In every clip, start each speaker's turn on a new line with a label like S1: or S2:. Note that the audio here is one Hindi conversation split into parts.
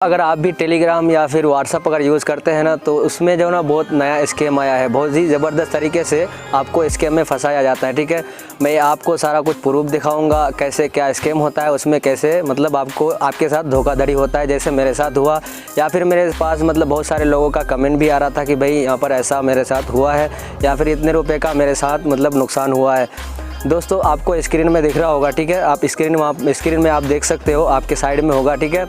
S1: अगर आप भी टेलीग्राम या फिर व्हाट्सअप अगर यूज़ करते हैं ना, तो उसमें जो ना बहुत नया स्कैम आया है। बहुत ही ज़बरदस्त तरीके से आपको स्कैम में फंसाया जाता है। ठीक है, मैं आपको सारा कुछ प्रूफ दिखाऊंगा कैसे क्या स्कैम होता है, उसमें कैसे मतलब आपको आपके साथ धोखाधड़ी होता है, जैसे मेरे साथ हुआ। या फिर मेरे पास मतलब बहुत सारे लोगों का कमेंट भी आ रहा था कि भाई यहाँ पर ऐसा मेरे साथ हुआ है या फिर इतने रुपये का मेरे साथ मतलब नुकसान हुआ है। दोस्तों आपको स्क्रीन में दिख रहा होगा, ठीक है, आप स्क्रीन में आप देख सकते हो, आपके साइड में होगा। ठीक है,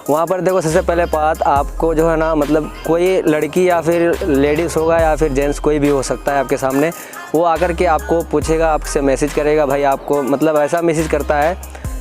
S1: वहाँ पर देखो, सबसे पहले बात आपको जो है ना, मतलब कोई लड़की या फिर लेडीज़ होगा या फिर जेंट्स कोई भी हो सकता है आपके सामने, वो आकर के आपको पूछेगा, आपसे मैसेज करेगा। भाई आपको मतलब ऐसा मैसेज करता है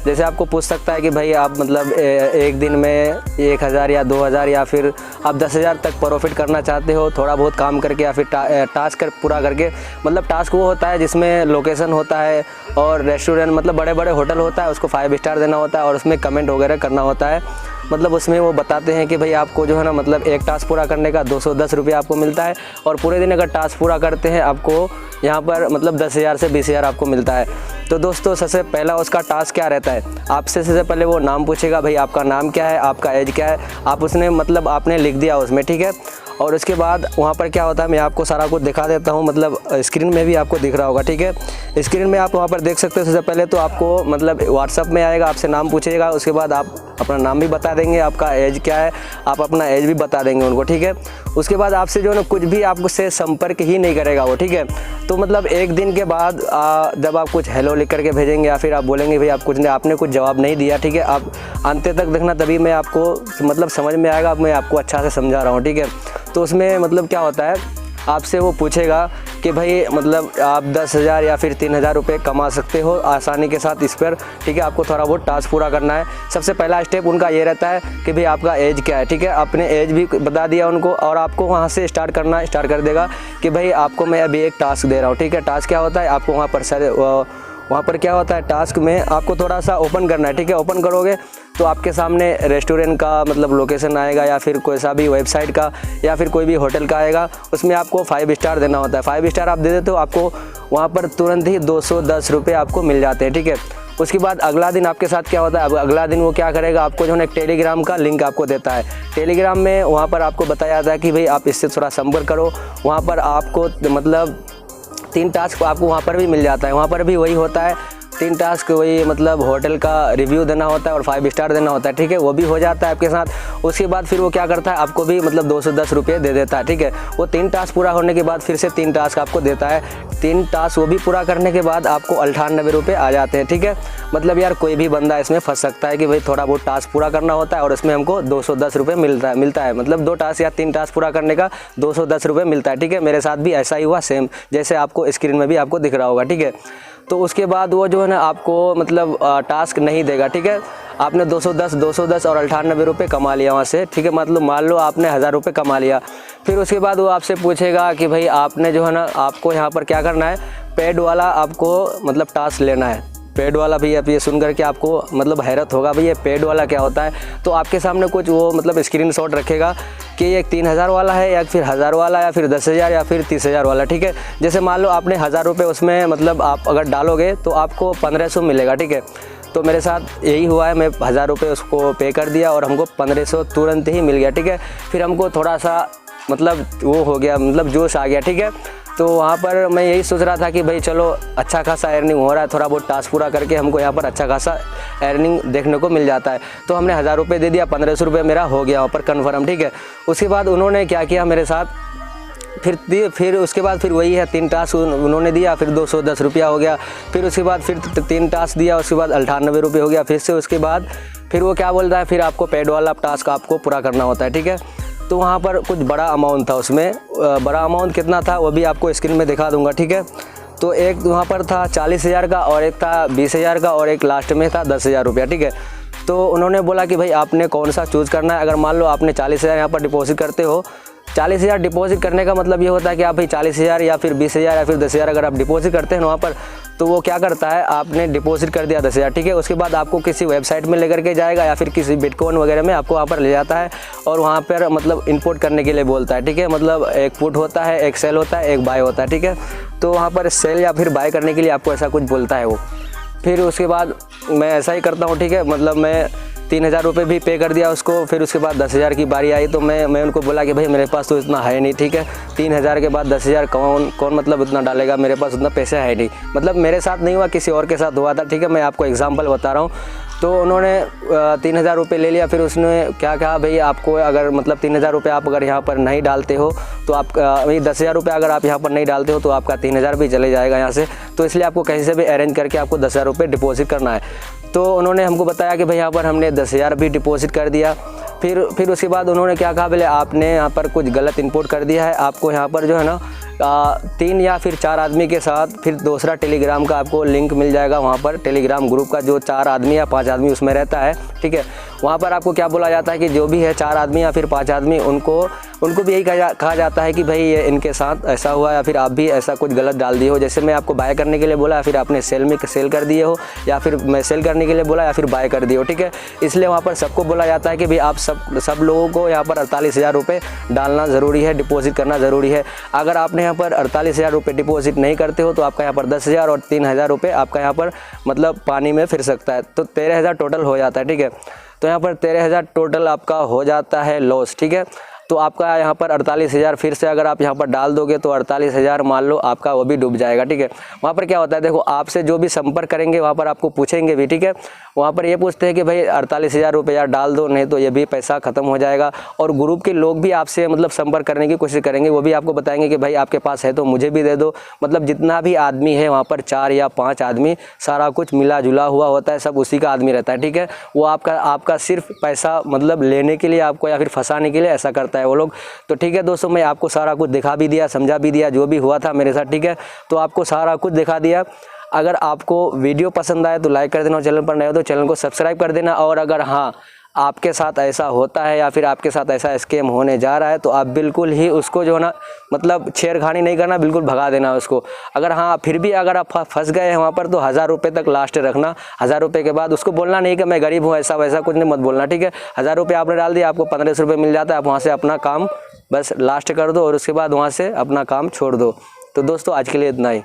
S1: जैसे आपको पूछ सकता है कि भाई आप मतलब एक दिन में 1000 या 2000 या फिर आप 10,000 तक प्रॉफिट करना चाहते हो, थोड़ा बहुत काम करके या फिर टास्क पूरा करके। मतलब टास्क वो होता है जिसमें लोकेशन होता है और रेस्टोरेंट मतलब बड़े बड़े होटल होता है, उसको 5 स्टार देना होता है और उसमें कमेंट वगैरह करना होता है। मतलब उसमें वो बताते हैं कि भाई आपको जो है ना, मतलब एक टास्क पूरा करने का 210 रुपये आपको मिलता है और पूरे दिन अगर टास्क पूरा करते हैं आपको यहाँ पर मतलब 10,000 से 20,000 आपको मिलता है। तो दोस्तों सबसे पहला उसका टास्क क्या रहता है, आपसे सबसे पहले वो नाम पूछेगा, भाई आपका नाम क्या है, आपका एज क्या है, आप उसने मतलब आपने लिख दिया उसमें। ठीक है, और उसके बाद वहाँ पर क्या होता है, मैं आपको सारा कुछ दिखा देता हूँ, मतलब स्क्रीन में भी आपको दिख रहा होगा। ठीक है, स्क्रीन में आप वहाँ पर देख सकते हो। सबसे पहले तो आपको मतलब व्हाट्सअप में आएगा, आपसे नाम पूछेगा, उसके बाद आप अपना नाम भी बता देंगे, आपका एज क्या है, आप अपना एज भी बता देंगे उनको। ठीक है, उसके बाद आपसे जो है ना कुछ भी आपसे संपर्क ही नहीं करेगा वो। ठीक है, तो मतलब एक दिन के बाद जब आप कुछ हेलो लिख करके भेजेंगे या फिर आप बोलेंगे भाई आप कुछ आपने कुछ जवाब नहीं दिया, ठीक है, आप अंत तक देखना, तभी मैं आपको मतलब समझ में आएगा, मैं आपको अच्छा से समझा रहा हूँ। ठीक है, तो उसमें मतलब क्या होता है, आपसे वो पूछेगा कि भाई मतलब आप 10,000 या फिर 3,000 रुपये कमा सकते हो आसानी के साथ इस पर। ठीक है, आपको थोड़ा बहुत टास्क पूरा करना है। सबसे पहला स्टेप उनका ये रहता है कि भाई आपका एज क्या है। ठीक है, आपने एज भी बता दिया उनको और आपको वहाँ से स्टार्ट कर देगा कि भाई आपको मैं अभी एक टास्क दे रहा हूँ। ठीक है, टास्क क्या होता है, आपको वहाँ पर क्या होता है, टास्क में आपको थोड़ा सा ओपन करना है। ठीक है, ओपन करोगे तो आपके सामने रेस्टोरेंट का मतलब लोकेशन आएगा या फिर कोई सा भी वेबसाइट का या फिर कोई भी होटल का आएगा, उसमें आपको 5 स्टार देना होता है। 5 स्टार आप दे देते हो, आपको वहाँ पर तुरंत ही 210 रुपये आपको मिल जाते हैं। ठीक है, उसके बाद अगला दिन आपके साथ क्या होता है, अब अगला दिन वो क्या करेगा, आपको जो है एक टेलीग्राम का लिंक आपको देता है। टेलीग्राम में वहाँ पर आपको बताया जाता है कि भाई आप इससे थोड़ा संपर्क करो। वहाँ पर आपको मतलब 3 टास्क आपको वहाँ पर भी मिल जाता है। वहाँ पर भी वही होता है, 3 टास्क, वही मतलब होटल का रिव्यू देना होता है और 5 स्टार देना होता है। ठीक है, वो भी हो जाता है आपके साथ। उसके बाद फिर वो क्या करता है, आपको भी मतलब 210 रुपये दे देता है। ठीक है, वो 3 टास्क पूरा होने के बाद फिर से 3 टास्क आपको देता है। 3 टास्क वो भी पूरा करने के बाद आपको 98 रुपये आ जाते हैं। ठीक है, मतलब यार कोई भी बंदा इसमें फंस सकता है कि भाई थोड़ा बहुत टास्क पूरा करना होता है और इसमें हमको 210 रुपये मिलता है, मतलब 2 टास्क या 3 टास्क पूरा करने का 210 रुपये मिलता है। ठीक है, मेरे साथ भी ऐसा ही हुआ, सेम जैसे आपको स्क्रीन में भी आपको दिख रहा होगा। ठीक है, तो उसके बाद वो जो है ना आपको मतलब टास्क नहीं देगा। ठीक है, आपने 210 और 98 रुपये कमा लिया वहाँ से। ठीक है, मतलब मान लो आपने 1000 रुपये कमा लिया, फिर उसके बाद वो आपसे पूछेगा कि भाई आपने जो है ना, आपको यहाँ पर क्या करना है, पेड वाला आपको मतलब टास्क लेना है। पेड वाला भी आप ये सुन करके आपको मतलब हैरत होगा, भाई ये पेड वाला क्या होता है। तो आपके सामने कुछ वो मतलब स्क्रीनशॉट रखेगा कि ये 3,000 वाला है या फिर 1000 वाला या फिर 10,000 या फिर 30,000 वाला। ठीक है, जैसे मान लो आपने 1000 रुपये उसमें मतलब आप अगर डालोगे तो आपको 1500 मिलेगा। ठीक है, तो मेरे साथ यही हुआ है, मैं 1000 रुपये उसको पे कर दिया और हमको 1500 तुरंत ही मिल गया। ठीक है, फिर हमको थोड़ा सा मतलब वो हो गया, मतलब जोश आ गया। ठीक है, तो वहाँ पर मैं यही सोच रहा था कि भाई चलो अच्छा खासा अर्निंग हो रहा है, थोड़ा बहुत टास्क पूरा करके हमको यहाँ पर अच्छा खासा अर्निंग देखने को मिल जाता है। तो हमने 1000 रुपये दे दिया, 1500 रुपये मेरा हो गया वहाँ पर कन्फर्म। ठीक है, उसके बाद उन्होंने क्या किया मेरे साथ, फिर उसके बाद फिर वही है, 3 टास्क उन्होंने दिया, फिर 210 रुपया हो गया। फिर उसके बाद फिर 3 टास्क दिया, उसके बाद 98 रुपये हो गया फिर से। उसके बाद फिर वो क्या बोलता है, फिर आपको पेड वाला टास्क आपको पूरा करना होता है। ठीक है, तो वहाँ पर कुछ बड़ा अमाउंट था, उसमें बड़ा अमाउंट कितना था वो भी आपको स्क्रीन में दिखा दूंगा। ठीक है, तो एक वहाँ पर था 40,000 का और एक था 20,000 का और एक लास्ट में था 10,000 रुपया। ठीक है, तो उन्होंने बोला कि भाई आपने कौन सा चूज़ करना है। अगर मान लो आपने 40,000 यहाँ पर डिपॉजिट करते हो, 40,000 डिपॉजिट करने का मतलब ये होता है कि आप भाई 40,000 या फिर 20,000 या फिर 10,000 अगर आप डिपॉजिट करते हैं वहाँ पर, तो वो क्या करता है, आपने डिपॉजिट कर दिया 10,000। ठीक है, उसके बाद आपको किसी वेबसाइट में लेकर के जाएगा या फिर किसी बिटकॉइन वगैरह में आपको वहाँ पर ले जाता है और वहाँ पर मतलब इंपोर्ट करने के लिए बोलता है। ठीक है, मतलब एक पुट होता है, एक सेल होता है, एक बाय होता है। ठीक है, तो वहाँ पर सेल या फिर बाय करने के लिए आपको ऐसा कुछ बोलता है वो। फिर उसके बाद मैं ऐसा ही करता हूँ। ठीक है, मतलब मैं 3000 रुपये भी पे कर दिया उसको। फिर उसके बाद 10,000 की बारी आई तो मैं उनको बोला कि भाई मेरे पास तो इतना है नहीं, ठीक है। 3000 के बाद 10,000 कौन मतलब उतना डालेगा, मेरे पास उतना पैसा है नहीं। मतलब मेरे साथ नहीं हुआ, किसी और के साथ हुआ था, ठीक है। मैं आपको एग्जांपल बता रहा हूँ। तो उन्होंने 3000 रुपये ले लिया। फिर उसने क्या कहा, भाई आपको अगर मतलब 3000 रुपये आप अगर यहाँ पर नहीं डालते हो तो आप 10,000 रुपये अगर आप यहाँ पर नहीं डालते हो तो आपका 3000 भी चले जाएगा यहाँ से। तो इसलिए आपको कहीं से भी अरेंज करके आपको 10,000 रुपये डिपॉजिट करना है। तो उन्होंने हमको बताया कि भाई यहाँ पर हमने 10,000 भी डिपॉजिट कर दिया। फिर उसके बाद उन्होंने क्या कहा, बोले आपने यहाँ पर कुछ गलत इनपुट कर दिया है, आपको यहाँ पर जो है ना 3 या फिर 4 आदमी के साथ फिर दूसरा टेलीग्राम का आपको लिंक मिल जाएगा। वहाँ पर टेलीग्राम ग्रुप का जो 4 आदमी या 5 आदमी उसमें रहता है, ठीक है। वहाँ पर आपको क्या बोला जाता है कि जो भी है 4 आदमी या फिर 5 आदमी, उनको भी यही कहा जाता है कि भाई ये इनके साथ ऐसा हुआ या फिर आप भी ऐसा कुछ गलत डाल दिए हो। जैसे मैं आपको बाय करने के लिए बोला या फिर आपने सेल कर दिए हो, या फिर मैं सेल करने के लिए बोला या फिर बाय कर दिए हो, ठीक है। इसलिए वहाँ पर सबको बोला जाता है कि भाई आप सब लोगों को यहाँ पर 48,000 रुपये डालना ज़रूरी है, डिपॉजिट करना ज़रूरी है। अगर आपने यहाँ पर 48,000 रुपये डिपॉजिट नहीं करते हो तो आपका यहाँ पर 10,000 और 3,000 रुपये आपका यहाँ पर मतलब पानी में फिर सकता है। तो 13,000 टोटल हो जाता है, ठीक है। तो यहाँ पर 13,000 टोटल आपका हो जाता है लॉस, ठीक है। तो आपका यहाँ पर 48,000 फिर से अगर आप यहाँ पर डाल दोगे तो 48,000 मान लो आपका वो भी डूब जाएगा, ठीक है। वहाँ पर क्या होता है, देखो आपसे जो भी संपर्क करेंगे वहाँ पर आपको पूछेंगे भी, ठीक है। वहाँ पर ये पूछते हैं कि भाई 48,000 रुपया डाल दो, नहीं तो ये भी पैसा ख़त्म हो जाएगा। और ग्रुप के लोग भी आपसे मतलब संपर्क करने की कोशिश करेंगे, वो भी आपको बताएंगे कि भाई आपके पास है तो मुझे भी दे दो। मतलब जितना भी आदमी है वहाँ पर 4 या 5 आदमी, सारा कुछ मिला जुला हुआ होता है, सब उसी का आदमी रहता है, ठीक है। वो आपका सिर्फ पैसा मतलब लेने के लिए आपको या फिर फंसाने के लिए ऐसा करता है वो लोग। तो ठीक है दोस्तों, मैं आपको सारा कुछ दिखा भी दिया, समझा भी दिया, जो भी हुआ था मेरे साथ, ठीक है। तो आपको सारा कुछ दिखा दिया। अगर आपको वीडियो पसंद आए तो लाइक कर देना और चैनल पर नए हो तो चैनल को सब्सक्राइब कर देना। और अगर हाँ आपके साथ ऐसा होता है या फिर आपके साथ ऐसा स्कैम होने जा रहा है तो आप बिल्कुल ही उसको जो है ना मतलब छेड़खानी नहीं करना, बिल्कुल भगा देना उसको। अगर हाँ फिर भी अगर आप फंस गए हैं वहाँ पर तो 1000 रुपये तक लास्ट रखना। 1000 रुपये के बाद उसको बोलना नहीं कि मैं गरीब हूँ, ऐसा वैसा कुछ नहीं, मत बोलना, ठीक है। 1000 रुपये आपने डाल दिया, आपको 1500 रुपये मिल जाता है। आप वहाँ से अपना काम बस लास्ट कर दो और उसके बाद वहाँ से अपना काम छोड़ दो। तो दोस्तों आज के लिए इतना ही।